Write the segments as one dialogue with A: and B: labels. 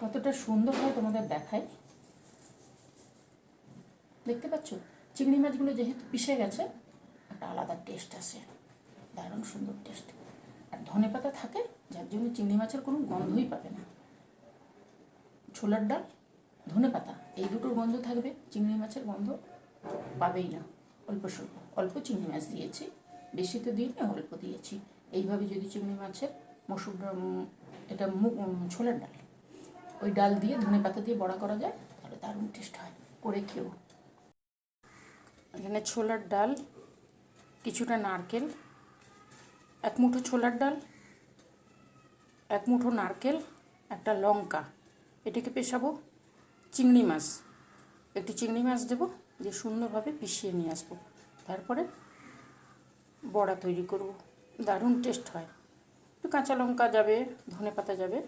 A: কতটা সুন্দর হয় তোমাদের দেখাই। দেখতে পাচ্ছ চিংড়ি মাছগুলো যেহেতু পিষে গেছে একটা আলাদা টেস্ট আসে, দারুণ সুন্দর টেস্ট। আর ধনেপাতা থাকে যার জন্য চিংড়ি মাছের কোনো গন্ধই পাবে না। ছোলার ডাল, ধনেপাতা এই দুটোর গন্ধ থাকবে, চিংড়ি মাছের গন্ধ পাবেই না। অল্প স্বল্প অল্প চিংড়ি মাছ দিয়েছি, বেশি তো দিই না, অল্প দিয়েছি। এইভাবে যদি চিংড়ি মাছের মসুর এটা ছোলার ডাল, ওই ডাল দিয়ে ধনেপাতা দিয়ে বড়া করা যায় তাহলে দারুণ টেস্ট হয়, করে খেও। এখানে ছোলার ডাল, কিছুটা নারকেল, এক মুঠো ছোলার ডাল, এক মুঠো নারকেল, একটা লঙ্কা, এটাকে পেশাবো। চিংড়ি মাছ, একটু চিংড়ি মাছ দেবো, দিয়ে সুন্দরভাবে পিষিয়ে নিয়ে আসবো, তারপরে বড়া তৈরি করব। দারুণ টেস্ট হয়। একটু কাঁচা লঙ্কা যাবে, ধনে পাতা যাবে,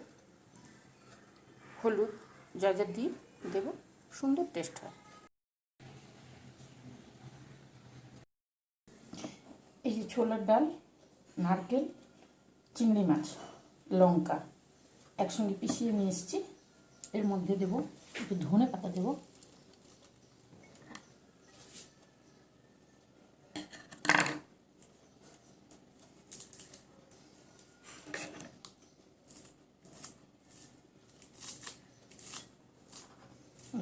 A: হলুদ যা যা দিয়ে দেবো, সুন্দর টেস্ট হয়। এই যে ছোলার ডাল, নারকেল, চিংড়ি মাছ, লঙ্কা একসঙ্গে পিষিয়ে নিয়ে এসেছি, এর মধ্যে দেবো একটু ধনে পাতা দেবো,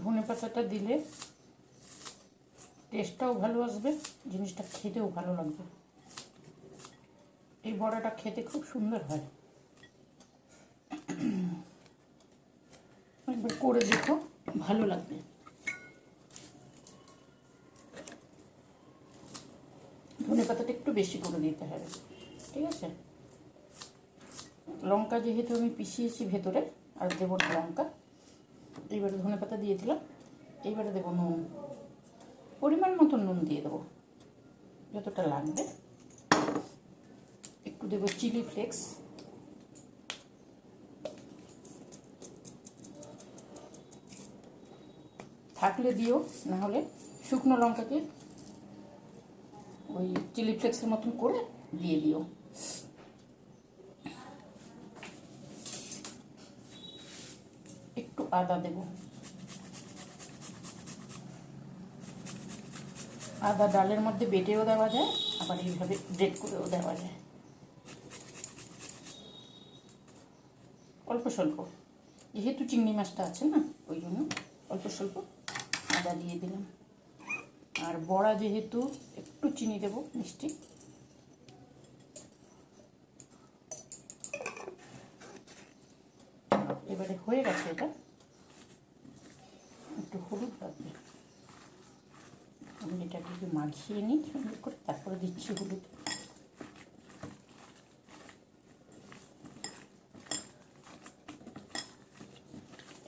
A: ধনে পাতাটা দিলে টেস্টটাও ভালো আসবে, জিনিসটা খেতেও ভালো লাগবে। এই বড়াটা খেতে খুব সুন্দর হয়, একবার করে দেখো, ভালো লাগবে। ধনে পাতাটা একটু বেশি করে দিতে হবে, ঠিক আছে। লঙ্কা যেহেতু আমি পিষিয়েছি ভেতরে, আর দেবো না লঙ্কা। এইবারে ধনে পাতা দিয়ে দিলাম, এইবারে দেবো নুন, পরিমাণ মতো নুন দিয়ে দেবো, যতটা লাগবে। একটু দেবো চিলি ফ্লেক্স, থাকলে দিও, না হলে শুকনো লঙ্কাকে ওই চিলি ফ্লেক্সের মতন করে দিয়ে দিও। একটু আদা দেব, আদা ডালের মধ্যে বেটেও দেওয়া যায়, আবার এইভাবে গ্রেট করেও দেওয়া যায়। অল্প স্বল্প, যেহেতু চিংড়ি মাছটা আছে না, ওই জন্য অল্প স্বল্প আদা দিয়ে দিলাম। আর বড়া যেহেতু একটু চিনি দেব, মিষ্টি। এবারে হয়ে গেছে, এটা একটু হলুদ লাগবে, আমি এটাকে একটু মাখিয়ে নিই সুন্দর করে, তারপরে দিচ্ছি হলুদ।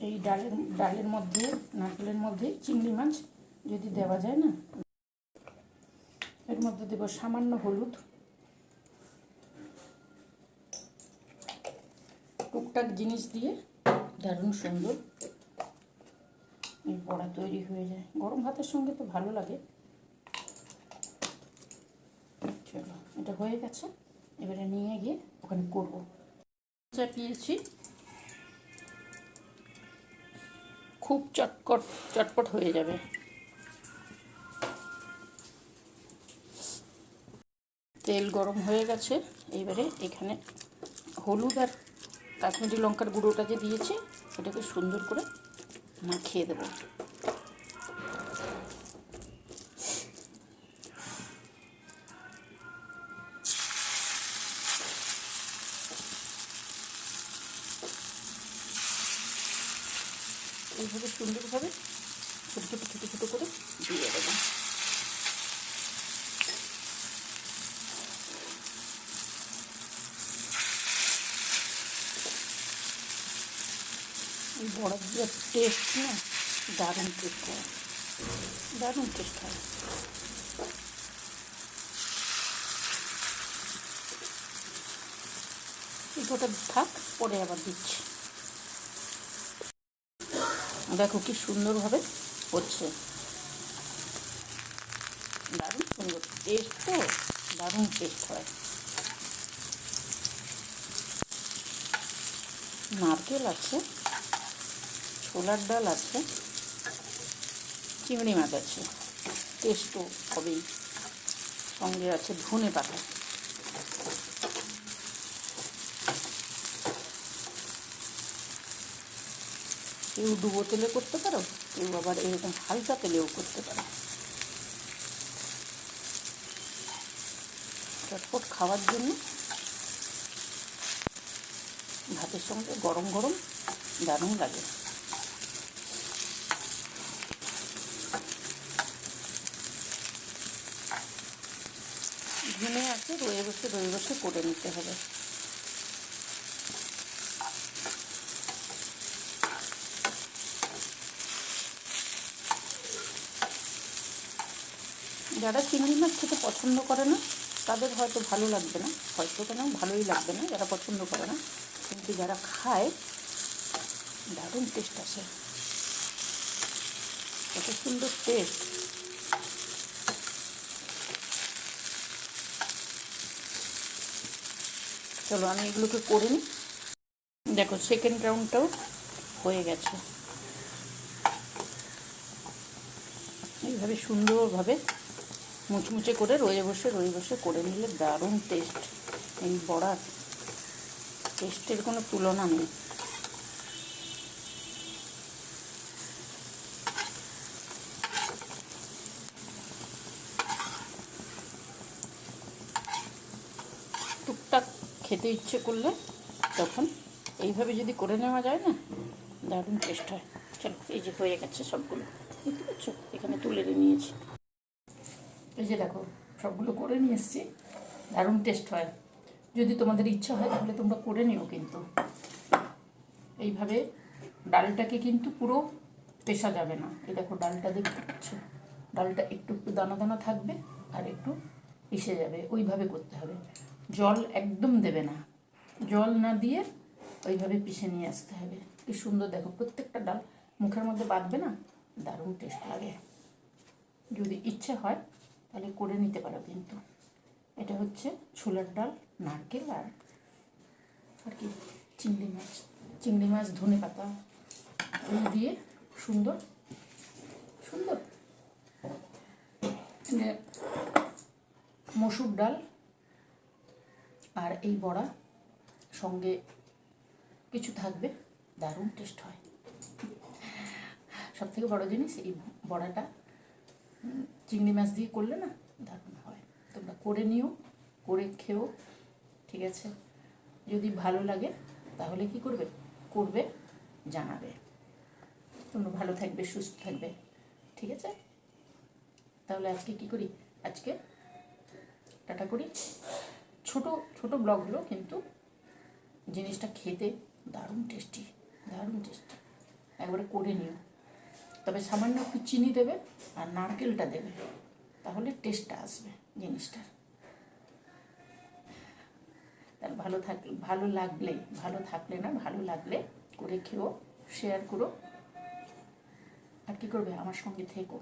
A: এই ডালের মধ্যে, নারকেলের মধ্যে চিংড়ি মাছ যদি দেওয়া যায় না, এর মধ্যে দেবো সামান্য হলুদ, টুকটাক জিনিস দিয়ে দারুণ সুন্দর এই বড়া তৈরি হয়ে যায়। গরম ভাতের সঙ্গে তো ভালো লাগে। চলো, এটা হয়ে গেছে, এবারে নিয়ে গিয়ে ওখানে করবো। চাপিয়েছি, খুব চটপট হয়ে যাবে। তেল গরম হয়ে গেছে, এবারে এখানে হলুদ আর কাশ্মীরি লঙ্কার গুঁড়োটা যে দিয়েছি সেটাকে সুন্দর করে মাখিয়ে দেবো। এইভাবে সুন্দরভাবে ছোটো ছোটো ছোটো ছোটো করে দিয়ে দেবো। এই বড়াগুলোর টেস্ট না দারুণ টেস্ট হয়, দারুণ টেস্ট হয়। গোটা থাক, পরে আবার দিচ্ছি। দেখো কি সুন্দরভাবে হচ্ছে, দারুণ সুন্দর টেস্ট, তো দারুণ টেস্ট হয়। নারকেল আছে, ছোলার ডাল আছে, চিংড়ি মাছ আছে, টেস্টও হবেই। সঙ্গে আছে ধনে পাতা। কেউ ডুবো তেলে করতে পারো, কেউ আবার এরকম হালকা তেলেও করতে পারো। চটপট খাওয়ার জন্য ভাতের সঙ্গে গরম গরম দারুণ লাগে। ঘুমে আছে, রয়ে বসে করে নিতে হবে। যারা চিংড়ি মাছ খেতে পছন্দ করে না তাদের হয়তো ভালো লাগবে না, হয়তো কেন ভালোই লাগবে না যারা পছন্দ করে না, কিন্তু যারা খায় দারুণ টেস্ট আসে, কত সুন্দর টেস্ট। চলো আমি এগুলোকে করে নিই। দেখো সেকেন্ড রাউন্ডটাও হয়ে গেছে। এইভাবে সুন্দরভাবে মুচমুচে করে রয়ে বসে করে নিলে দারুণ টেস্ট। এই বড়ার টেস্টের কোনো তুলনা নেই। টুকটাক খেতে ইচ্ছে করলে তখন এইভাবে যদি করে নেওয়া যায় না, দারুণ টেস্ট হয়। চলো এই যে হয়ে গেছে সবগুলো, দেখতে পাচ্ছ এখানে তুলে নিয়েছি। এই যে দেখো সবগুলো করে নিয়ে এসেছি, দারুণ টেস্ট হয়। যদি তোমাদের ইচ্ছা হয় তাহলে তোমরা করে নিও। কিন্তু এইভাবে ডালটাকে কিন্তু পুরো পেশা যাবে না। এই দেখো ডালটা দেখতে পাচ্ছ, ডালটা একটু একটু দানা দানা থাকবে আর একটু পিষে যাবে, ওইভাবে করতে হবে। জল একদম দেবে না, জল না দিয়ে ওইভাবে পিষে নিয়ে আসতে হবে। কি সুন্দর দেখো, প্রত্যেকটা ডাল মুখের মধ্যে বাঁধবে না, দারুণ টেস্ট লাগে। যদি ইচ্ছে হয় তাহলে করে নিতে পারো। কিন্তু এটা হচ্ছে ছোলার ডাল, নারকেল আর কি চিংড়ি মাছ ধনে পাতা দিয়ে সুন্দর সুন্দর মসুর ডাল আর এই বড়া সঙ্গে কিছু থাকবে, দারুণ টেস্ট হয়। সবথেকে বড় জিনিস এই বড়াটা চিংড়ি মাছ দিয়ে করলে না দারুণ হয়। তোমরা করে নিও, করে খেও, ঠিক আছে? যদি ভালো লাগে তাহলে কি করবে জানাবে। তোমরা ভালো থাকবে, সুস্থ থাকবে, ঠিক আছে? তাহলে আজকে কি করি, আজকে টাটা করি। ছোট ছোট ব্লগগুলো, কিন্তু জিনিসটা খেতে দারুণ টেস্টি, দারুণ টেস্টি। একবারে করে নিও। তবে সামান্য একটু চিনি দেবে আর নারকেলটা দেবে, তাহলে টেস্টটা আসবে জিনিসটার। তার ভালো লাগলে করে খেও, শেয়ার করো, আর কি করবে আমার সঙ্গে থেকো।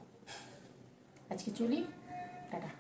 A: আজকে চলি, টাটা।